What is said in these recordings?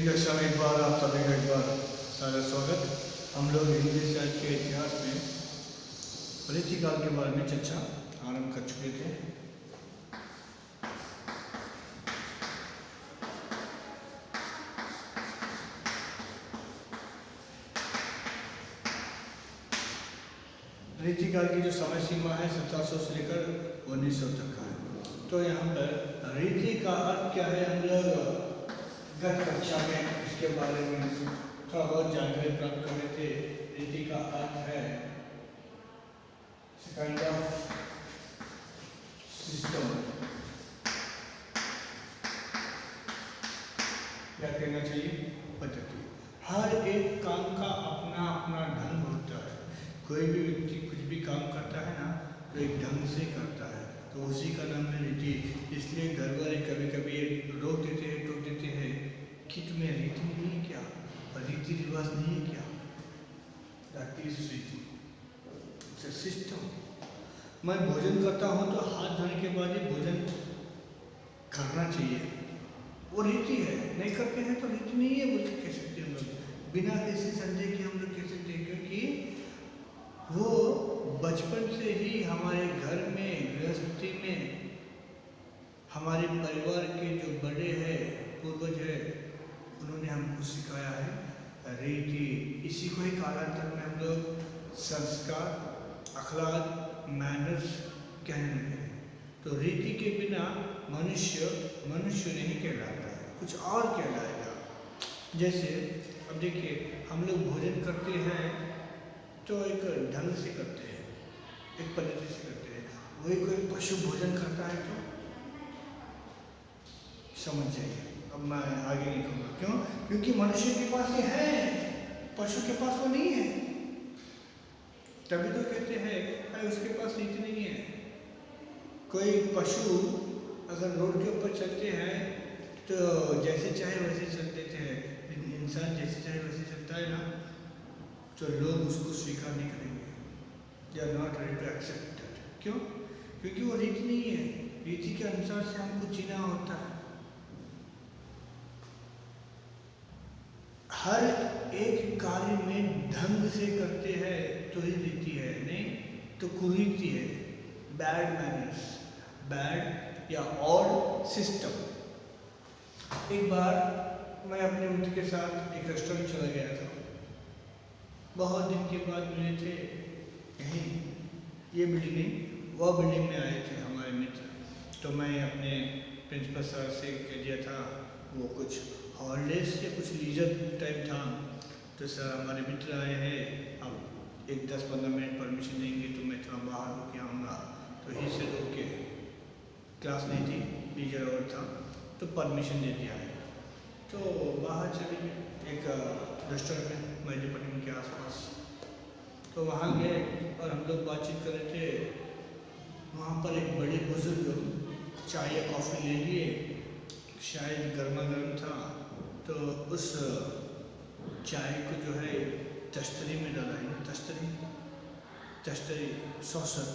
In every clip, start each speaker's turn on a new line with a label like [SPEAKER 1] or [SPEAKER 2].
[SPEAKER 1] हिंदी कक्षा में एक बार आप सभी का एक बार सारा स्वागत। हम लोग हिंदी साहित्य के इतिहास में रीतिकाल के बारे में चर्चा आरंभ कर चुके थे। रीतिकाल की जो समय सीमा है 1700 से लेकर 1900 तक का है। तो यहाँ पर रीति का अर्थ क्या है, हम लोग गत कक्षा में इसके बारे में थोड़ा बहुत जानकारी प्राप्त कर रहे थे। रीति का अर्थ है काइंड ऑफ सिस्टम, क्या कहना चाहिए, पद्धति। हर एक काम का अपना अपना ढंग होता है। कोई भी व्यक्ति कुछ भी काम करता है ना, तो एक ढंग से करता है, तो उसी का नाम है रीति। इसलिए घर वाले कभी कभी रोक देते हैं, टोक देते हैं कि तुम्हें रीति नहीं है क्या, रीति रिवाज नहीं है क्या। दैट इज रीति, इट्स अ सिस्टम। मैं भोजन करता हूँ तो हाथ धोने के बाद ही भोजन करना चाहिए, वो रीति है। नहीं करते हैं तो रीति नहीं है बोल के कह सकते हम लोग, बिना किसी संदेह के हम लोग कह सकते हैं, क्योंकि वो बचपन से ही हमारे घर में, गृहस्थी में, हमारे परिवार के जो बड़े हैं, पूर्वज है, उन्होंने हमको सिखाया है रीति। इसी को ही कालांतर में हम लोग संस्कार, अखलाक, मैनर्स कहने लगे। तो रीति के बिना मनुष्य मनुष्य नहीं कहलाता है, कुछ और कहलाएगा। जैसे अब देखिए, हम लोग भोजन करते हैं तो एक ढंग से करते हैं, एक पद्धति से करते हैं। वही कोई पशु भोजन करता है तो समझ जाइए। अब मैं आगे नहीं कहूँगा, क्यों? क्योंकि मनुष्य के पास ये है, पशु के पास वो नहीं है। तभी तो कहते हैं भाई उसके पास रीति नहीं है। कोई पशु अगर रोड के ऊपर चलते हैं तो जैसे चाहे वैसे चल देते हैं, लेकिन इंसान जैसे चाहे वैसे चलता है ना, तो लोग उसको स्वीकार नहीं करेंगे। They are not ready to accept that. क्यों? क्योंकि वो रीति नहीं है। रीति के अनुसार से हमको जीना होता है। हर एक कार्य में ढंग से करते हैं तो ही रीति है, नहीं तो कुरीति है, बैड मैनर्स, बैड या ऑड सिस्टम। एक बार मैं अपने मित्र के साथ एक रेस्टोरेंट चला गया था। बहुत दिन के बाद मिले थे, यहीं ये बिल्डिंग नहीं, वह बिल्डिंग में आए थे हमारे मित्र। तो मैं अपने प्रिंसिपल सर से कह दिया था, वो कुछ हॉलीडेज या कुछ लीजर टाइप था, तो सर हमारे मित्र आए हैं, अब एक 10-15 मिनट परमिशन देंगे तो मैं थोड़ा बाहर होके आऊँगा। तो ही से रोक के, क्लास नहीं थी, लीजर और था, तो परमिशन दे दिया है। तो बाहर चले गए एक रेस्टोरेंट में मैजोपट्टनम के आसपास। तो वहाँ गए और हम लोग बातचीत कर रहे थे। वहाँ पर एक बड़े बुजुर्ग चाय या कॉफ़ी ले लिए, शायद गर्मा गर्म था, तो उस चाय को जो है तस्तरी में डाला है, तस्तरी सॉसर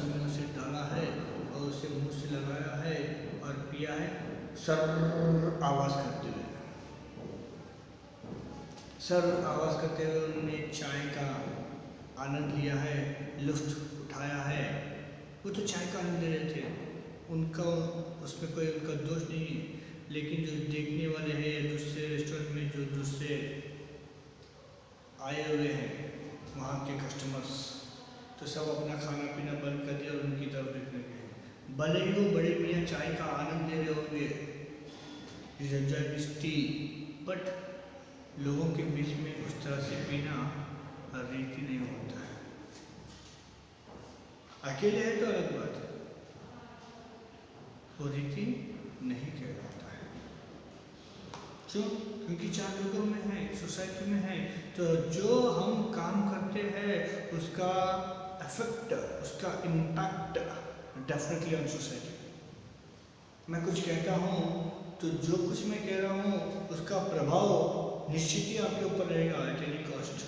[SPEAKER 1] में उसे डाला है और उसे मुंह से लगाया है और पिया है, सर आवाज़ करते हुए। उन्होंने चाय का आनंद लिया है, लुत्फ़ उठाया है। वो तो चाय का आनंद ले रहे थे, उनका उसमें कोई उनका दोष नहीं है। लेकिन जो देखने वाले हैं या दूसरे रेस्टोरेंट में जो दूसरे आए हुए हैं, वहाँ के कस्टमर्स, तो सब अपना खाना पीना बंद कर दिया और उनकी तरफ देखने लगे। भले ही वो बड़े मियाँ चाय का आनंद ले रहे होंगे, बट लोगों के बीच में उस तरह से पीना रीति नहीं होता है। अकेले है तो अलग बात है, वो रीति नहीं कहलाता है। क्यों? क्योंकि 4 लोगों में है, सोसाइटी में है, तो जो हम काम करते हैं उसका इफेक्ट, उसका इम्पैक्ट डेफिनेटली ऑन सोसाइटी। मैं कुछ कहता हूँ तो जो कुछ मैं कह रहा हूँ उसका प्रभाव निश्चित ही आपके ऊपर रहेगा एट एनी कॉस्ट।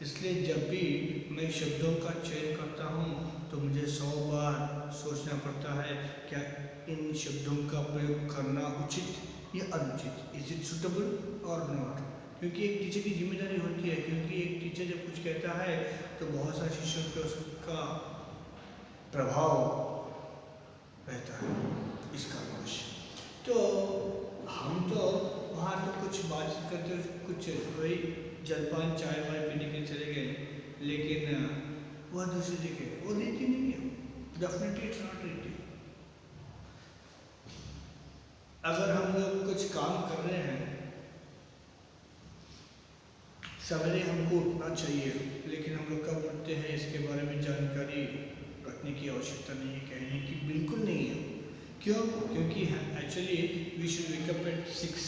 [SPEAKER 1] इसलिए जब भी मैं शब्दों का चयन करता हूँ तो मुझे 100 बार सोचना पड़ता है, क्या इन शब्दों का प्रयोग करना उचित या अनुचित, इज इट सुटेबल और नॉट। क्योंकि एक टीचर की जिम्मेदारी होती है, क्योंकि एक टीचर जब कुछ कहता है तो बहुत सारे शिष्यों पे उसका प्रभाव रहता है, इसका अवश्य। तो हम तो वहाँ तो कुछ बातचीत करते, कुछ वही जलपान चाय वाय पीने के चले गए, लेकिन वह दूसरी जगह वो रीति नहीं है, डेफिनेटली इट्स नॉट रीति। अगर हम लोग कुछ काम कर रहे हैं, सवेरे हमको उठना चाहिए, लेकिन हम लोग कब उठते हैं इसके बारे में जानकारी रखने की आवश्यकता नहीं है, कहने की बिल्कुल नहीं है। क्यों? क्योंकि actually we should wake up at 6,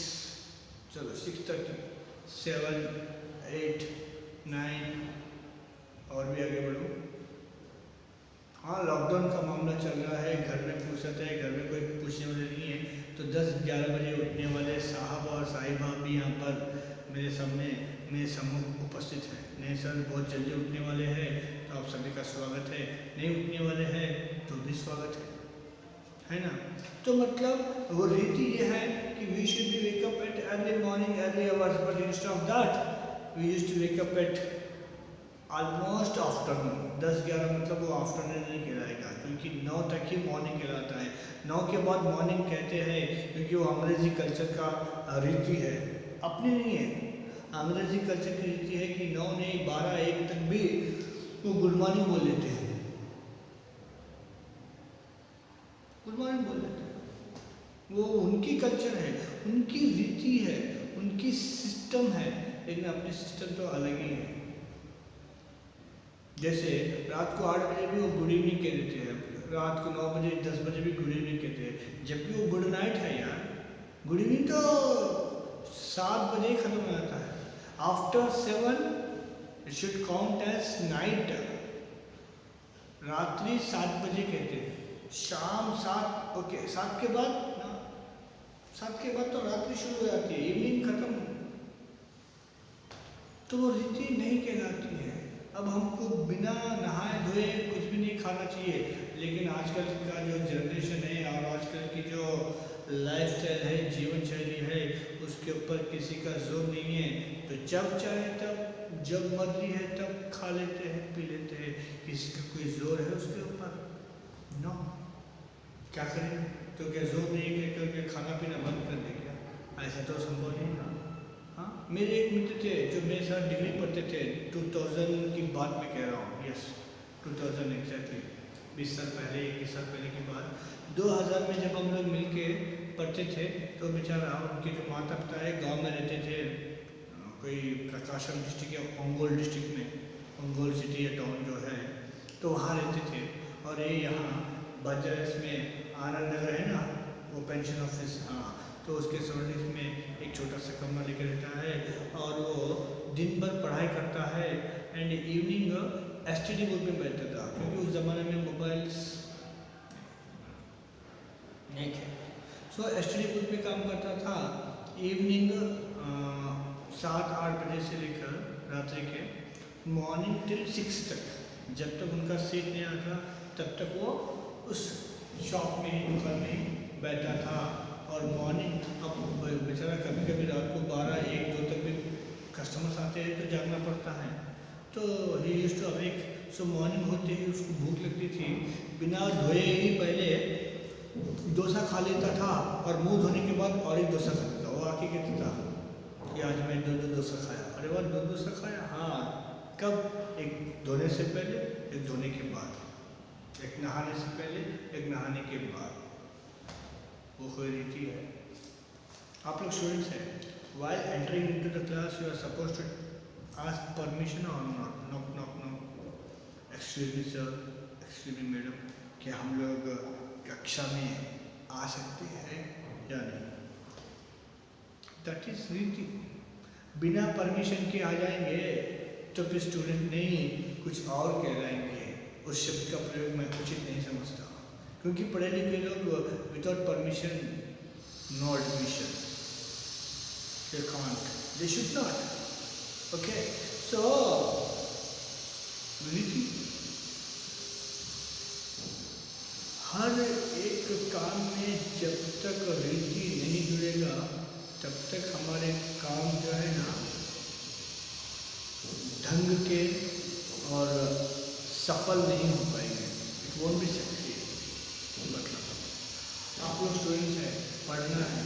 [SPEAKER 1] चलो 6:30, 7, 8, 9 और भी आगे बढ़ो। हाँ, लॉकडाउन का मामला चल रहा है, घर में फुर्सत है, घर में कोई पूछने वाले नहीं है, तो 10-11 बजे उठने वाले साहब और साहिबा भी यहाँ पर मेरे सामने मेरे सम्मुख उपस्थित है। नहीं सर बहुत जल्दी उठने वाले हैं तो आप सभी का स्वागत है, नहीं उठने वाले हैं तो भी स्वागत है ना। तो मतलब वो रीति ये है कि we should be wake up at early morning, early hours, but instead of that we used to wake up at almost afternoon. 10-11 मतलब वो आफ्टरनून नहीं कहलाएगा, क्योंकि 9 तक ही मॉर्निंग कहलाता है। 9 के बाद मॉर्निंग कहते हैं, क्योंकि वो अंग्रेजी कल्चर का रीति है, अपनी नहीं है। अंग्रेजी कल्चर की रीति है कि 9 नहीं 12-1 तक भी वो गुड मॉर्निंग बोल लेते हैं, गुड मॉर्निंग बोल लेते हैं। वो उनकी कल्चर है, उनकी रीति है, उनकी सिस्टम है, लेकिन अपने सिस्टम तो अलग ही है। जैसे रात को 8 बजे भी वो गुड इवनिंग कह देते हैं, रात को 9 बजे 10 बजे भी गुड इवनिंग कहते हैं, जबकि वो गुड नाइट है यार। गुड इवनिंग तो 7 बजे ही खत्म हो जाता है। After 7 it should count as night. रात्रि 7 बजे कहते हैं, शाम 7, ओके 7 के बाद ना, 7 के बाद तो रात्रि शुरू हो जाती है, इवनिंग खत्म, तो वो रीति नहीं कहलाती है। अब हमको बिना नहाए धोए कुछ भी नहीं खाना चाहिए, लेकिन आजकल का जो जनरेशन है और आजकल की जो लाइफस्टाइल है, जीवन शैली है, उसके ऊपर किसी का जोर नहीं है। तो जब चाहे तब, जब मर्जी है तब खा लेते हैं, पी लेते हैं, किसी का कोई जोर है उसके ऊपर? नो। क्या करें? तो क्या जोर नहीं है करके खाना पीना बंद कर दे क्या? ऐसा तो संभव नहीं ना। हाँ, मेरे एक मित्र थे जो मेरे साथ डिग्री पढ़ते थे, 2000 की बात में कह रहा हूँ, यस 2000 एग्जैक्टली, 20 साल पहले, 21 साल पहले की बात। 2000 में जब हम लोग मिलके पढ़ते थे तो बेचारा उनके जो माता पिता है गांव में रहते थे, कोई प्रकाशम डिस्ट्रिक्ट या ओंगोल डिस्ट्रिक्ट में, ओंगोल सिटी या टाउन जो है, तो वहाँ रहते थे। और ये यहाँ बजाज में आनंद नगर है ना, वो पेंशन ऑफिस, हाँ, तो उसके सराउंडिंग्स में एक छोटा सा कमरा लेकर रहता है और वो दिन भर पढ़ाई करता है एंड इवनिंग एसटीडी बुक में बैठता था, क्योंकि उस ज़माने में मोबाइल्स नहीं थे। सो एसटीडी बुक में काम करता था इवनिंग 7-8 बजे से लेकर रात्रि के मॉर्निंग टिल 6 तक। जब तक उनका सीट नहीं आता तब तक वो उस शॉप में, दुकान में बैठा था। और मॉर्निंग अब बेचारा कभी कभी रात को 12-1-2 तक भी कस्टमर्स आते हैं तो जागना पड़ता है, तो ही used to awake. So morning होते ही उसको भूख लगती थी, बिना धोए ही पहले डोसा खा लेता था और मुंह धोने के बाद और एक डोसा खाता था। वो आके कहता था कि आज मैं 2 डोसा खाया। अरे वाह, 2 डोसा खाया? हाँ। कब? एक धोने से पहले, एक धोने के बाद, एक नहाने से पहले, एक नहाने के बाद। वो कोई रीति है। आप लोग स्टूडेंट्स हैं, while entering into the class you are supposed to ask permission or not? knock knock knock, excuse me sir, excuse me madam, क्या हम लोग कक्षा में आ सकते हैं या नहीं? दैट इज रीति। बिना परमिशन के आ जाएंगे तो फिर स्टूडेंट नहीं कुछ और कहलाएंगे। उस शब्द का प्रयोग मैं उचित नहीं समझता, क्योंकि पढ़े लिखे लोग without permission no admission, they can't, they should not. Okay, so Riti हर एक काम में जब तक रीति नहीं जुड़ेगा तब तक हमारे काम जो है ना ढंग के और सफल नहीं हो पाएंगे। It won't be success. मतलब आप लोग स्टूडेंट्स हैं, पढ़ना है,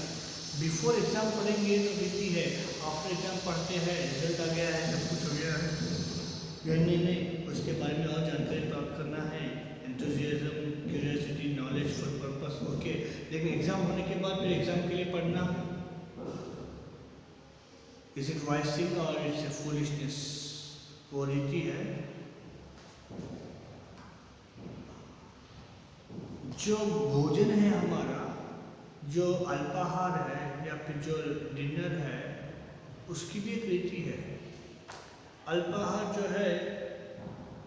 [SPEAKER 1] बिफोर एग्ज़ाम पढ़ेंगे तो रीति है, आफ्टर एग्ज़ाम पढ़ते हैं, रिजल्ट आ गया है, सब कुछ हो गया है, नहीं, उसके बारे में और जानकारी प्राप्त करना है, enthusiasm, curiosity, knowledge for purpose, okay. लेकिन एग्ज़ाम होने के बाद फिर एग्ज़ाम के लिए पढ़ना, इज इट वाइज थिंग और इट्स ए फूलिशनेस? वो रीति है। जो भोजन है हमारा, जो अल्पाहार है या फिर जो डिनर है, उसकी भी एक रीति है। अल्पाहार जो है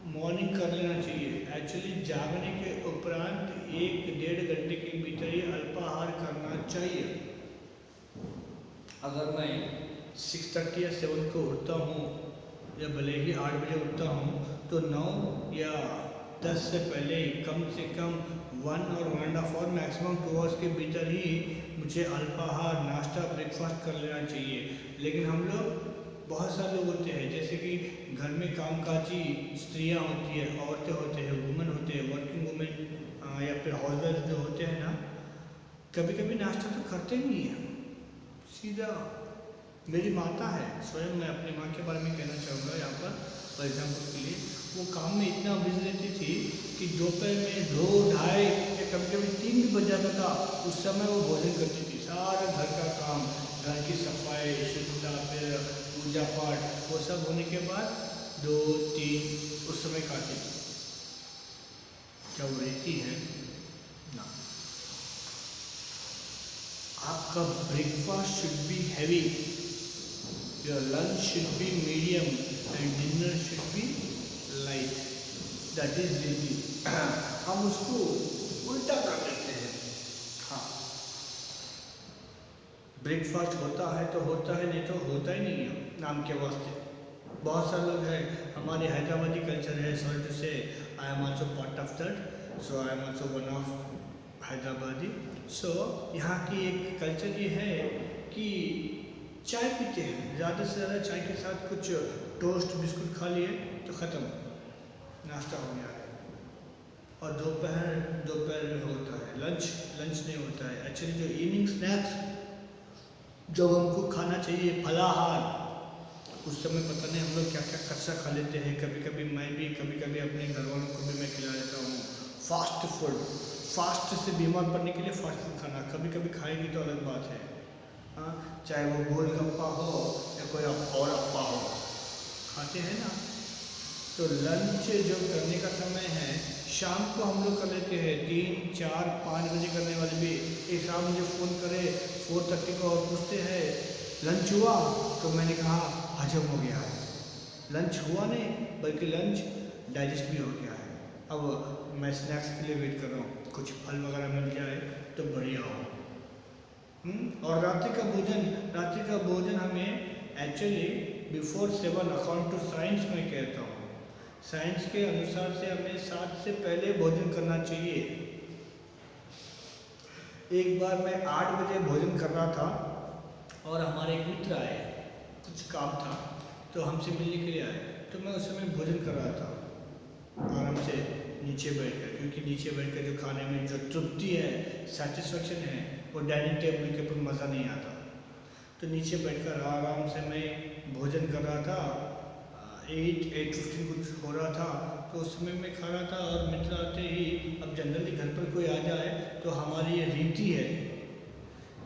[SPEAKER 1] मॉर्निंग कर लेना चाहिए। एक्चुअली जागने के उपरांत 1-1.5 घंटे के भीतर ही अल्पाहार करना चाहिए। अगर मैं 6:30 या 7 को उठता हूँ या भले ही 8 बजे उठता हूँ तो 9 या 10 से पहले कम से कम 1 और 1.5 आवर मैक्सिमम 2 आवर्स के भीतर ही मुझे अल्पाहार, नाश्ता, ब्रेकफास्ट कर लेना चाहिए। लेकिन हम लोग, बहुत सारे लोग होते हैं जैसे कि घर में कामकाजी स्त्रियां होती है, औरतें होते हैं, वुमेन होते हैं, वर्किंग वुमेन या फिर हाउसवाइफ जो होते हैं ना, कभी कभी नाश्ता तो करते नहीं हैं। सीधा मेरी माता है, स्वयं मैं अपनी माँ के बारे में कहना चाहूँगा यहाँ पर फॉर एग्जाम्पल के लिए, वो काम में इतना बिजी रहती थी कि दोपहर में 2, 2:30 या कभी कभी 3 भी बज जाता था, उस समय वो भोजन करती थी। सारा घर का काम, घर की सफाई, शुद्धता, फिर पूजा पाठ, वो सब होने के बाद 2, 3 उस समय खाती थी। क्या वो रीति है ना? आपका breakfast should be heavy, your lunch should be medium and dinner should be light. That is रीति। हम उसको उल्टा कर देते हैं। हाँ, ब्रेकफास्ट होता है तो होता है, नहीं तो होता ही नहीं है, नाम के वास्ते। बहुत सारे लोग हैं, हमारे हैदराबादी कल्चर है, sorry to say I am also part of that, so I am also one of Hyderabadi. So यहाँ की एक कल्चर ये है कि चाय पीते हैं, ज़्यादा से ज़्यादा चाय के साथ कुछ टोस्ट बिस्कुट खा लिए तो ख़त्म, नाश्ता हो गया है। और दोपहर में होता है लंच नहीं होता है। एक्चुअली जो इवनिंग स्नैक्स जब हमको खाना चाहिए, फलाहार, उस समय पता नहीं हम लोग क्या क्या कच्चा खा लेते हैं। कभी कभी मैं भी, कभी कभी अपने घर वालों को भी मैं खिला देता हूँ फास्ट फूड। फास्ट से बीमार पड़ने के लिए फास्ट फूड खाना, कभी कभी खाएंगे तो अलग बात है। हाँ, चाहे वो गोलगप्पा हो या कोई और अप्पा हो, खाते हैं ना। तो लंच जो करने का समय है शाम को हम लोग कर लेते हैं, 3, 4, 5 बजे करने वाले भी। एक साहब मुझे फ़ोन करे 4:30 को और पूछते हैं लंच हुआ, तो मैंने कहा हजम हो गया है। लंच हुआ नहीं बल्कि लंच डाइजेस्ट भी हो गया है। अब मैं स्नैक्स के लिए वेट कर रहा हूँ, कुछ फल वगैरह मिल जाए तो बढ़िया हो। और रात्रि का भोजन हमें actually before 7 according to science में कहता हूँ, साइंस के अनुसार से हमें 7 से पहले भोजन करना चाहिए। एक बार मैं 8 बजे भोजन कर रहा था और हमारे एक मित्र आए, कुछ काम था तो हमसे मिलने के लिए आए, तो मैं उस समय भोजन कर रहा था आराम से नीचे बैठकर, क्योंकि नीचे बैठकर जो खाने में जो तृप्ति है, सेटिस्फेक्शन है, वो डाइनिंग टेबल के ऊपर मज़ा नहीं आता। तो नीचे बैठकर आराम से मैं भोजन कर रहा था। 8:15 कुछ हो रहा था, तो उस समय मैं खा रहा था और मित्र आते ही, अब जनरली घर पर कोई आ जाए तो हमारी ये रीति है,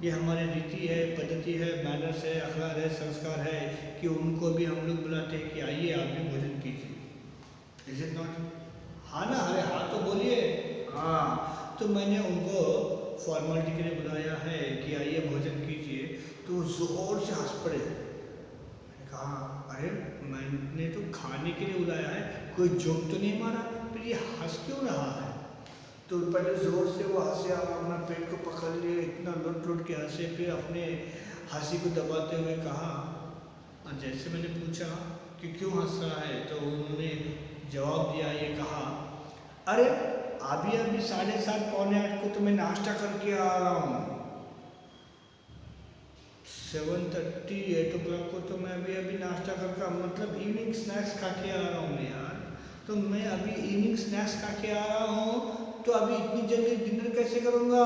[SPEAKER 1] ये हमारी रीति है, पद्धति है, मैनर्स है, अखलाक है, संस्कार है कि उनको भी हम लोग बुलाते हैं कि आइए आप भी भोजन कीजिए। Is it not? हाँ ना, अरे हाँ तो बोलिए। हाँ, तो मैंने उनको फॉर्मेलिटी के लिए बुलाया है कि आइए भोजन कीजिए, तो ज़ोर से हंस पड़े। मैंने कहा अरे मैंने तो खाने के लिए बुलाया है, कोई जोक तो नहीं मारा, फिर ये हंस क्यों रहा है? तो पहले ज़ोर से वो हंसे, अपना पेट को पकड़ लिए, इतना लुट के हंसे, फिर अपने हंसी को दबाते हुए कहा, और जैसे मैंने पूछा कि क्यों हंस रहा है, तो उन्होंने जवाब दिया, ये कहा अरे अभी अभी 7:30 पौने 8 को तो मैं नाश्ता करके आ रहा हूँ। 7:30 8 o'clock को तो मैं अभी अभी नाश्ता करके मतलब इवनिंग स्नैक्स खा के आ रहा हूँ मैं यार। तो मैं अभी इवनिंग स्नैक्स खा के आ रहा हूँ, तो अभी इतनी जल्दी डिनर कैसे करूँगा?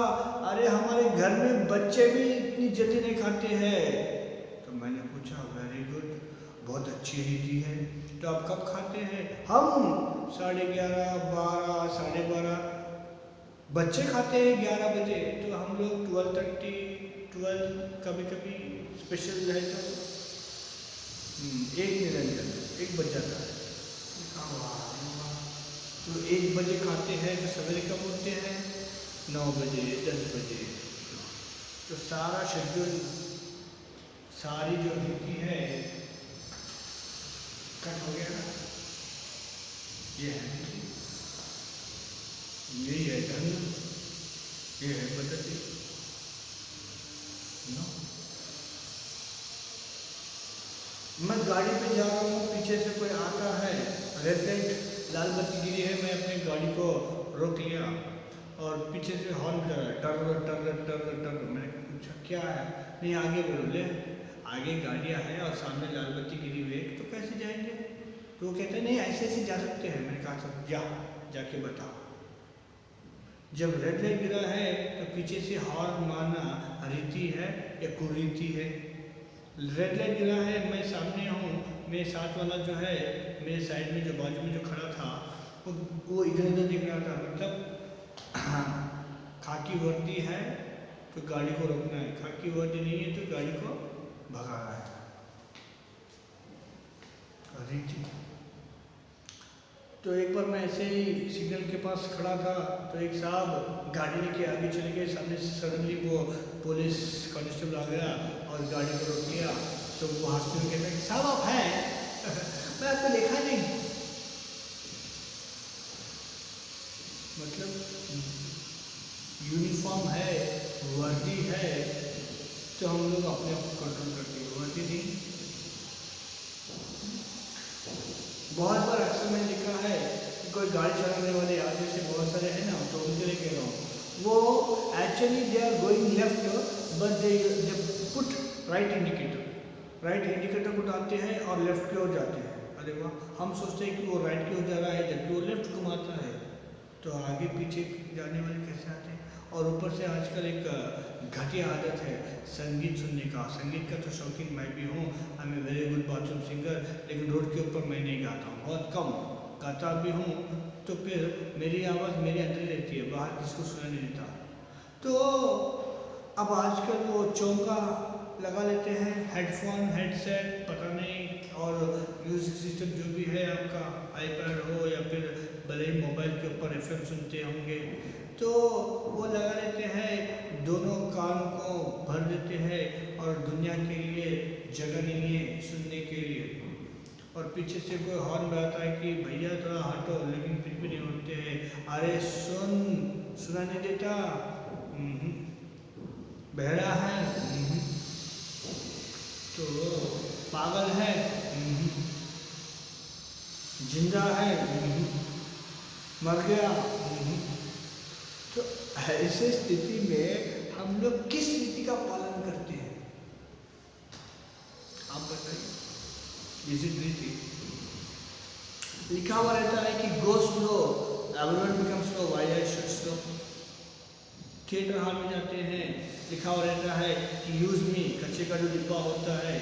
[SPEAKER 1] अरे हमारे घर में बच्चे भी इतनी जल्दी नहीं खाते हैं। तो मैंने पूछा वेरी गुड, बहुत अच्छी रीति है। तो आप कब खाते हैं? हम 11:30 12 12:30, बच्चे खाते हैं 11 बजे, तो हम लोग 12:30 कभी कभी स्पेशल है तो एक निरंजन 1 बज जाता है। तो 1 बजे खाते हैं तो सवेरे कब उठते हैं? 9 बजे 10 बजे। तो सारा शेड्यूल, सारी जो रीति है कट हो गया ना। ये है यही है धर्म, ये है पद्धति नो। मैं गाड़ी पे जा रहा हूँ, पीछे से कोई आता है, रेड लाइट लाल बत्ती गिरी है, मैं अपनी गाड़ी को रोक लिया और पीछे से हॉर्न बजा रहा है टर टर टर टर। मैंने पूछा क्या है? नहीं आगे बढ़ो। ले आगे गाड़ियाँ हैं और सामने लाल बत्ती गिरी हुई है, तो कैसे जाएंगे? तो वो कहते हैं नहीं ऐसे ऐसे जा सकते हैं। मैंने कहा सब जाके बताओ। जब रेड लाइट गिरा है तो पीछे से हॉर्न मारना रीति है या कुरीति है? रेड लाइट गिरा है, मैं सामने हूँ, मेरे साथ वाला जो है मेरे साइड में जो बाजू में जो खड़ा था वो इधर उधर दिख रहा था। मतलब खाकी वर्दी है तो गाड़ी को रोकना है, खाकी वर्दी नहीं है तो गाड़ी को भगाना है। रीति। तो एक बार मैं ऐसे ही सिग्नल के पास खड़ा था, तो एक साहब गाड़ी लेके आगे चले गए, सामने से सडनली वो पुलिस कांस्टेबल आ गया और गाड़ी को रोक लिया। तो वो हंसते हुए कहते हैं साहब आप हैं? मैं आपको देखा नहीं। मतलब यूनिफॉर्म है, वर्दी है, तो हम लोग अपने आप को कंट्रोल करते हैं। वर्दी नहीं। बहुत बार अक्सर मैंने लिखा है कि कोई गाड़ी चलाने वाले आगे से बहुत सारे हैं ना, तो उनके लिए कह रहा हूँ, वो actually they are going left but they put right indicator को डालते हैं और लेफ्ट की ओर जाते हैं। अरे वाह, हम सोचते हैं कि वो राइट की ओर जा रहा है जबकि वो लेफ्ट घुमाता है। तो आगे पीछे जाने वाले कैसे आते हैं? और ऊपर से आजकल एक घटिया आदत है संगीत सुनने का। संगीत का तो शौकीन मैं भी हूँ, I am a very good bathroom singer, लेकिन रोड के ऊपर मैं नहीं गाता हूँ, बहुत कम गाता भी हूँ। तो फिर मेरी आवाज़ मेरे अंदर ही रहती है, बाहर किसको सुना नहीं देता। तो अब आजकल वो चौका लगा लेते हैं, हेडफोन हेडसेट पता नहीं, और म्यूजिक सिस्टम जो भी है आपका आईपैड हो या फिर भले ही मोबाइल के ऊपर FM सुनते होंगे, तो वो लगा लेते हैं, दोनों कान को भर देते हैं और दुनिया के लिए जगह नहीं है सुनने के लिए। और पीछे से कोई हॉर्न बजाता है कि भैया थोड़ा हटो, लेकिन फिर भी नहीं उठते हैं। अरे सुना नहीं देता, बहरा है, तो पागल है, जिंदा है, मर गया। तो ऐसे स्थिति में हम लोग किस रीति का पालन करते हैं? आप बताइए। इज इट रीति? लिखा हुआ रहता है कि go slow everyone become slow, why I should slow. Theatre hall में जाते हैं, लिखा हुआ रहता है कि यूज मी, कच्चे का जो डिब्बा होता है,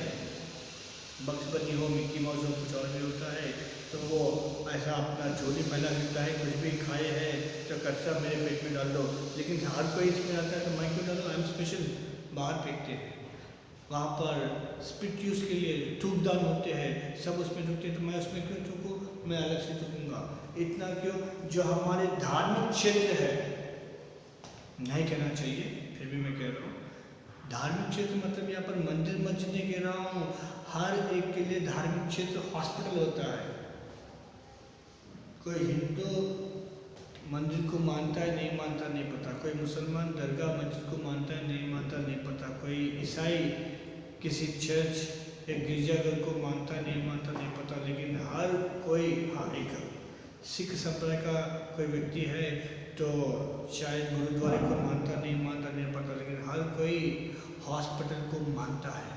[SPEAKER 1] बक्स बनी हो, मिक्की माउस हो, कुछ और भी होता है, तो वो ऐसा अपना झोली फैला देता है, कुछ भी खाए है तो कच्चा मेरे पेट में डाल दो। लेकिन हर कोई इसमें आता है तो मैं क्यों डालूँ? I am special. बाहर फेंकते हैं, वहाँ पर स्पिट यूज़ के लिए थूकदान होते हैं, सब उसमें थूकते हैं, तो मैं उसमें क्यों थूकूँ? मैं अलग से थूकूँगा। इतना क्यों? जो हमारे धार्मिक क्षेत्र है, नहीं कहना चाहिए फिर भी मैं कह रहा हूँ, धार्मिक क्षेत्र मतलब यहाँ पर मंदिर मस्जिद नहीं कह रहा हूँ, हर एक के लिए धार्मिक क्षेत्र हॉस्पिटल होता है। कोई हिंदू मंदिर को मानता है नहीं मानता नहीं पता, कोई मुसलमान दरगाह मस्जिद को मानता है नहीं मानता नहीं पता, कोई ईसाई किसी चर्च या गिरजाघर को मानता है नहीं मानता नहीं पता, लेकिन हर कोई, हाँ एक सिख संप्रदाय का कोई व्यक्ति है तो शायद गुरुद्वारे को मानता नहीं पता, लेकिन हर कोई हॉस्पिटल को मानता है,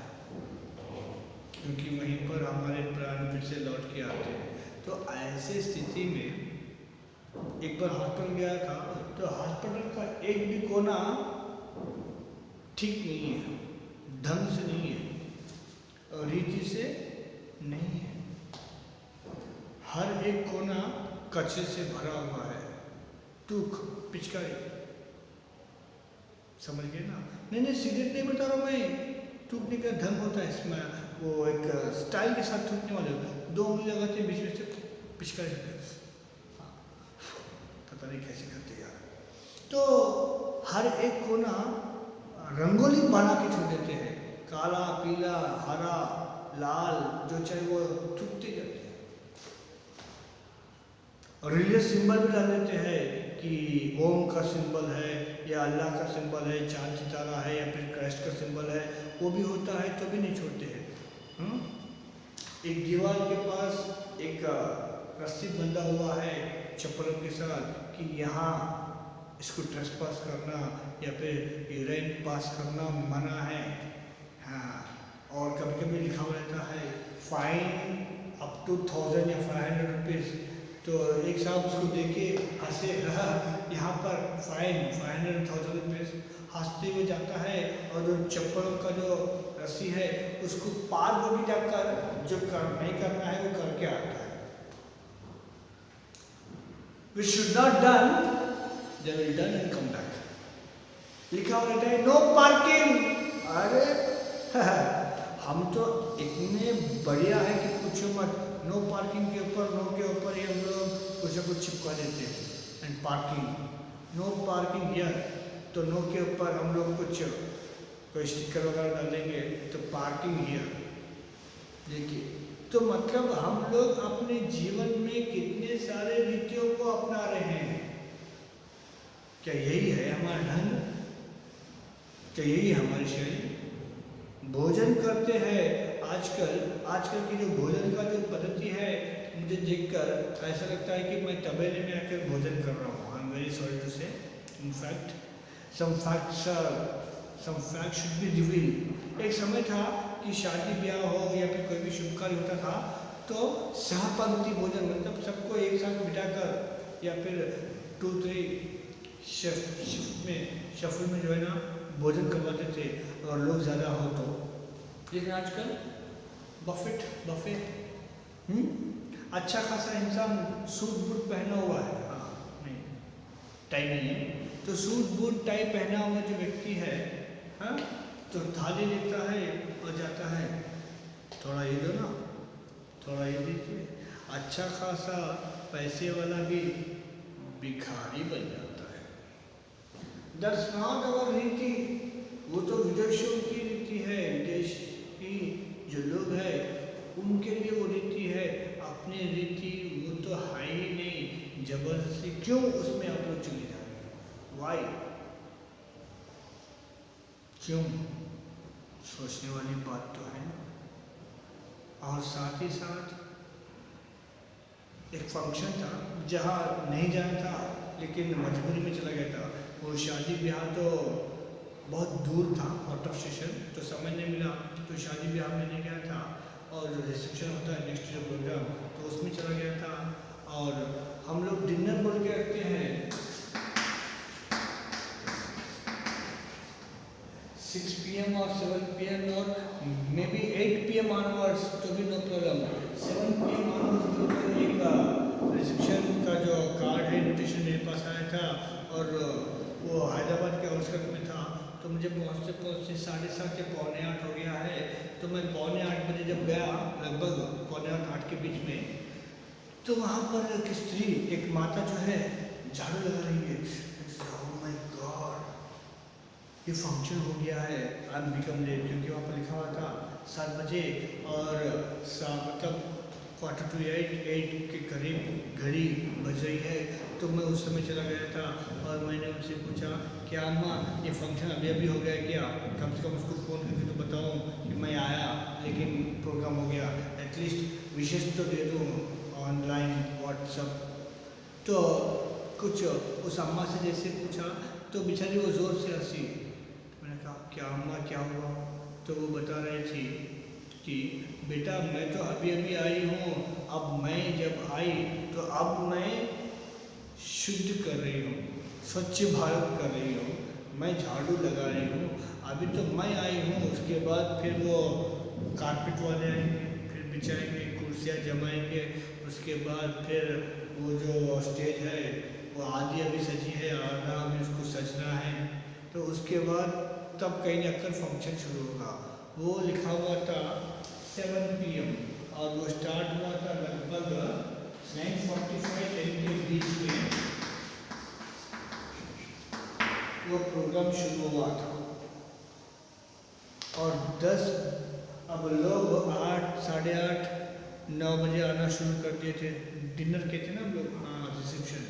[SPEAKER 1] क्योंकि वहीं पर हमारे प्राण फिर से लौट के आते हैं। तो ऐसे स्थिति में एक बार हॉस्पिटल गया था, तो हॉस्पिटल का एक भी कोना ठीक नहीं है, ढंग से नहीं है और रीति से नहीं है। हर एक कोना कचरे से भरा हुआ है, थूक, पिचकारी, समझ गए ना? नहीं सिगरेट नहीं बता रहा मैं, थूकने का ढंग होता है इसमें, वो एक स्टाइल के साथ थूकने वाले 2 उंगली लगाते हैं, बीच में से पिचकारी करते हैं, पता नहीं कैसे करते यार। तो हर एक कोना रंगोली बना के छोड़ देते हैं, काला, पीला, हरा, लाल, जो चाहे वो थूकते जाते हैं। और रिलीजियस सिंबल भी डाल देते हैं कि ओम का सिंबल है या अल्लाह का सिंबल है, चांद सितारा है या फिर क्राइस्ट का सिंबल है, वो भी होता है तो भी नहीं छोड़ते हैं। एक दीवार के पास एक रस्सी बंधा हुआ है चप्पलों के साथ कि यहाँ इसको ट्रेसपास करना या फिर रेंट पास करना मना है। हाँ, और कभी कभी लिखा हुआ रहता है फाइन अप टू 1000 या 500 रुपीज़। तो एक साहब उसको देखे हंसे, यहाँ पर फाइन 500,000 रुपीज़, हंसते हुए जाता है और जो चप्पलों का जो रस्सी है उसको पार हो भी जाकर जो नहीं करना है वो करके आता है। We should not done, they will done and come back. लिखा हुआ रहता है नो पार्किंग। अरे हम तो इतने बढ़िया है कि पूछो मत, नो पार्किंग के ऊपर नो के ऊपर ही हम लोग कुछ ना कुछ चिपका देते हैं। And parking, no parking here, तो नो के ऊपर हम लोग कुछ कोई स्टिकर वगैरह डालेंगे तो पार्किंग हियर। देखिए, तो मतलब हम लोग अपने जीवन में कितने सारे रीतियों को अपना रहे हैं। क्या यही है हमारा ढंग? क्या यही है हमारी शैली? भोजन करते हैं आजकल की जो भोजन का जो पद्धति है, मुझे देखकर ऐसा लगता है कि मैं तबेले में आकर भोजन कर रहा हूँ। I am very sorry to say, in fact some fact should be revealed. एक समय था कि शादी ब्याह हो या फिर कोई भी शुभ कार्य होता था तो सहपंक्ति भोजन, मतलब सबको एक साथ बिठाकर या फिर 2-3 शफल में जो है ना भोजन करवाते थे और लोग ज़्यादा हो तो। लेकिन आजकल बफे अच्छा खासा इंसान सूट बूट पहना हुआ है, हाँ नहीं टाई नहीं है, तो सूट बूट टाई पहना हुआ जो व्यक्ति है, हाँ, तो थाली लेता है और जाता है, थोड़ा ये दो ना, थोड़ा ये दीजिए। अच्छा खासा पैसे वाला भी भिखारी बन जाता है। That's not our रीति, वो तो विदेशियों की रीति है। विदेश की जो लोग हैं उनके लिए वो रीति है। अपनी रीति वो तो है ही नहीं, जबरदस्ती क्यों उसमें आप लोग चले जा रहे हैं? वाई? क्यों? सोचने वाली बात तो है। और साथ ही साथ एक फंक्शन था जहाँ नहीं जाना था लेकिन मजबूरी में चला गया था। वो शादी ब्याह तो बहुत दूर था, आउट ऑफ स्टेशन, तो समय नहीं मिला, तो शादी ब्याह में नहीं गया था। और रिसेप्शन होता है नेक्स्ट डे प्रोग्राम, तो उसमें चला गया था। और हम लोग डिनर बोल के रखते हैं 6 PM और 7 PM और मे बी 8 PM ऑनवर्ड्स, तो भी नो प्रॉब्लम। 7 PM ऑनवर्ड्स एक रिसेप्शन का जो कार्ड है, इन्विटेशन मेरे पास आया था और वो हैदराबाद के आउटस्कर्ट में था। तो मुझे पहुँचते 7:30 या 7:45 हो गया है। तो मैं 7:45 बजे जब गया, लगभग 7:45-8 के बीच में, तो वहाँ पर एक स्त्री, एक माता जो है झाड़ू लगा रही है। ओह माय गॉड, ये फंक्शन हो गया है, आई एम बिकम लेट, क्योंकि वहाँ पर लिखा हुआ था 7 बजे और मतलब 7:45 के करीब घड़ी बज रही है। तो मैं उस समय चला गया था और मैंने उनसे पूछा क्या अम्मा ये फंक्शन अभी हो गया क्या? कम से कम उसको फ़ोन करके तो बताऊँ कि मैं आया लेकिन प्रोग्राम हो गया, एटलीस्ट विशेष तो दे दूँ ऑनलाइन व्हाट्सअप। तो कुछ उस अम्मा से जैसे पूछा तो बेचारी वो ज़ोर से हंसी। मैंने कहा क्या अम्मा क्या हुआ? तो वो बता रही थी कि बेटा मैं तो अभी अभी आई हूँ, अब मैं जब आई तो अब मैं शुद्ध कर रही हूँ, स्वच्छ भारत कर रही हूँ, मैं झाड़ू लगा रही हूँ, अभी तो मैं आई हूँ, उसके बाद फिर वो कारपेट वाले आएंगे, फिर बिछाएंगे, कुर्सियाँ जमाएंगे, उसके बाद फिर वो जो स्टेज है वो आधी अभी सजी है, आधा अभी उसको सजना है, तो उसके बाद तब कहीं जाकर फंक्शन शुरू होगा। वो लिखा हुआ था 7 PM और वो स्टार्ट हुआ था लगभग 9:45 10 के बीच में वो प्रोग्राम शुरू हुआ था। और 10 अब लोग 8 साढ़े 8 9 बजे आना शुरू कर दिए थे। डिनर कहते हैं ना हम लोग, हाँ रिसेप्शन,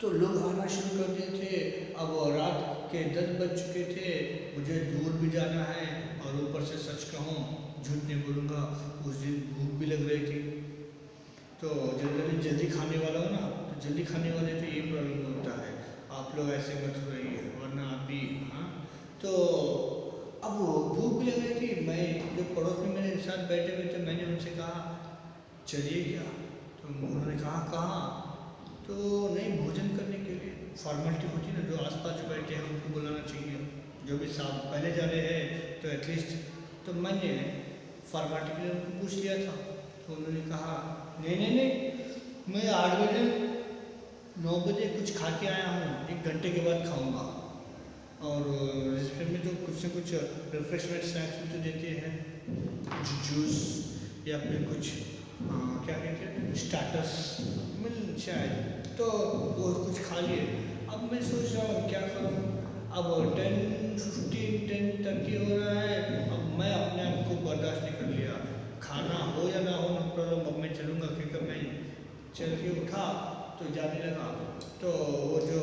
[SPEAKER 1] तो लोग आना शुरू कर दिए थे। अब रात के 10 बज चुके थे, मुझे दूर भी जाना है और ऊपर से सच कहूँ झूठ नहीं बोलूँगा, उस दिन भूख भी लग रही थी। तो जनरली जल्दी खाने वाला हो ना, तो जल्दी खाने वाले तो ये प्रॉब्लम होता है, आप लोग ऐसे मत हो रही है वरना आप भी, हाँ। तो अब भूख भी लग रही थी, मैं जो पड़ोस में मेरे साथ बैठे हुए थे मैंने उनसे कहा चलिए क्या? तो उन्होंने कहा कहाँ? तो नहीं, भोजन करने के लिए फॉर्मेलिटी होती है ना, जो आसपास जो बैठे हैं उनको बुलाना चाहिए, जो भी साहब पहले जा रहे हैं तो एटलीस्ट। तो मैंने फॉर्मेलिटी के लिए उनको पूछ लिया था, तो उन्होंने कहा नहीं नहीं नहीं, मैं 8 बजे 9 बजे कुछ खा के आया हूँ, 1 घंटे के बाद खाऊँगा। और रिसेप्शन में तो कुछ न कुछ रिफ्रेशमेंट स्नैक्स भी तो देते हैं, कुछ जूस या फिर कुछ क्या कहते हैं स्टार्टर्स मिल शायद, तो वो कुछ खा लिए। अब मैं सोच रहा हूँ क्या करूँ, अब 10:15 10:30 हो रहा है, अब मैं अपने आप को बर्दाश्त नहीं कर लिया, खाना हो या ना हो नो प्रॉब्लम, अब मैं चलूँगा। क्योंकि मैं चल के उठा तो जाने लगा, तो वो जो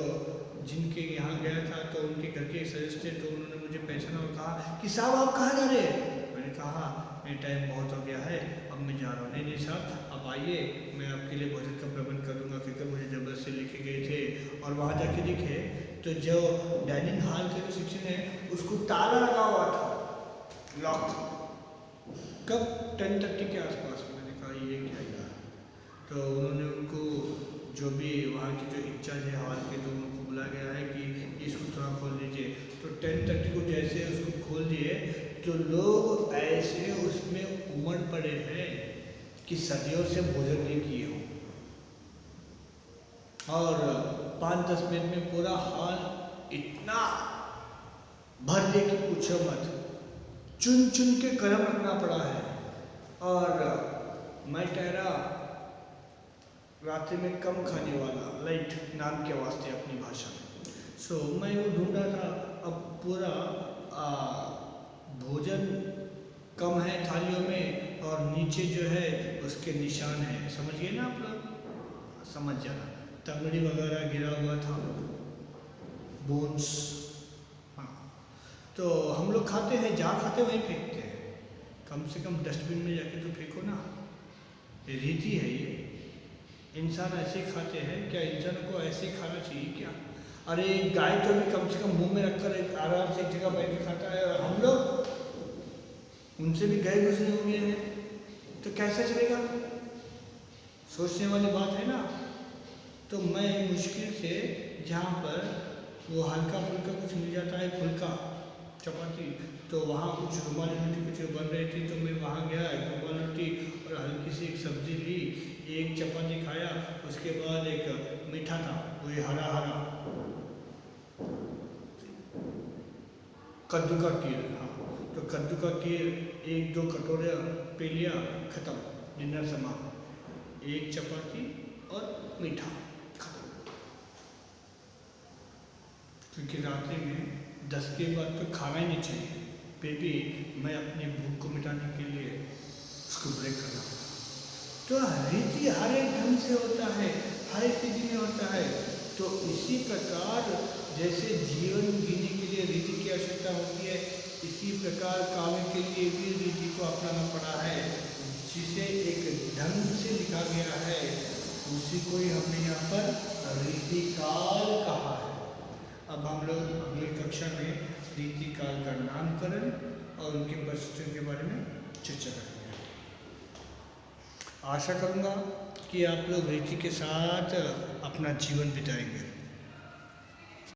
[SPEAKER 1] जिनके यहाँ गया था तो उनके घर के सदस्य थे, तो उन्होंने मुझे पहचाना और कहा कि साहब आप कहाँ जा रहे हैं? मैंने कहा मेरा टाइम बहुत हो गया है, अब मैं जा रहा हूँ। नहीं साहब आप आइए, मैं आपके लिए भोजन का प्रबंध कर दूँगा, क्योंकि मुझे ज़बरदस्ती लेके गए थे। और वहाँ जाके देखे तो जो डाइनिंग हॉल का जो सेक्शन है उसको ताला लगा हुआ था, लॉक। कब? 10:30 के आसपास। मैंने कहा ये क्या यार? तो उन्होंने उनको जो भी वहाँ के जो इंचार्ज है हॉल के, तो उनको बुलाया गया है कि इसको थोड़ा खोल दीजिए। तो 10:30 को जैसे उसको खोल दिए तो लोग ऐसे उसमें उमड़ पड़े हैं कि सदियों से भोजन नहीं किए हो, और 5-10 मिनट में पूरा हॉल इतना भर दिया कि पूछो मत, चुन चुन के गर्म रखना पड़ा है। और मैं ठहरा रात्रि में कम खाने वाला, लाइट नाम के वास्ते अपनी भाषा में। सो मैं वो ढूंढा था, अब पूरा भोजन कम है थालियों में और नीचे जो है उसके निशान है, समझ गए ना आप लोग? समझ जाना, तंगड़ी वगैरह गिरा हुआ था, बोन्स। हाँ, तो हम लोग खाते हैं, जहाँ खाते वहीं फेंकते हैं, कम से कम डस्टबिन में जाके तो फेंको ना, रीति है ये। इंसान ऐसे खाते हैं क्या? इंसान को ऐसे खाना चाहिए क्या? अरे गाय तो भी कम से कम मुंह में रखकर एक आराम से एक जगह बैठ के खाता है, और हम लोग उनसे भी गए गुजरे हुए हैं, तो कैसे चलेगा? सोचने वाली बात है ना। तो मैं मुश्किल से जहाँ पर वो हल्का फुल्का कुछ मिल जाता है, फुल्का चपाती, तो वहाँ कुछ रुमाली रोटी कुछ बन रही थी, तो मैं वहाँ गया, एक रुमाली रोटी और हल्की सी एक सब्जी ली, एक चपाती खाया, उसके बाद एक मीठा था, वो ये हरा हरा कद्दू का खीर। हाँ, तो कद्दू का खीर 1-2 कटोरे पी लिया, खत्म, डिनर समाप्त। एक चपाती और मीठा खत्म, क्योंकि रात्रि में 10 के बाद तो खाना ही नहीं चाहिए, फिर भी मैं अपनी भूख को मिटाने के लिए उसको ब्रेक कर रहा हूँ। तो रीति हर एक ढंग से होता है, हर एक स्थिति में होता है। तो इसी प्रकार जैसे जीवन जीने के लिए रीति की आवश्यकता होती है, इसी प्रकार काव्य के लिए भी रीति को अपनाना पड़ा है, जिसे एक ढंग से लिखा गया है, उसी को ही हमने यहाँ पर रीतिकाल कहा है। अब हम लोग अगली कक्षा में रीतिकाल का नामकरण और उनके वैशिष्ट्यों के बारे में चर्चा करेंगे। आशा करूँगा कि आप लोग रीति के साथ अपना जीवन बिताएंगे।